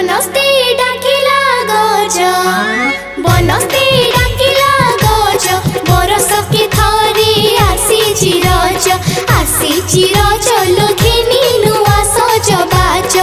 बनस्ते डाकिला गज बनस्ते डाकिला गज बरस के थरे आसी रज लो घेनी नुआ सज बाज।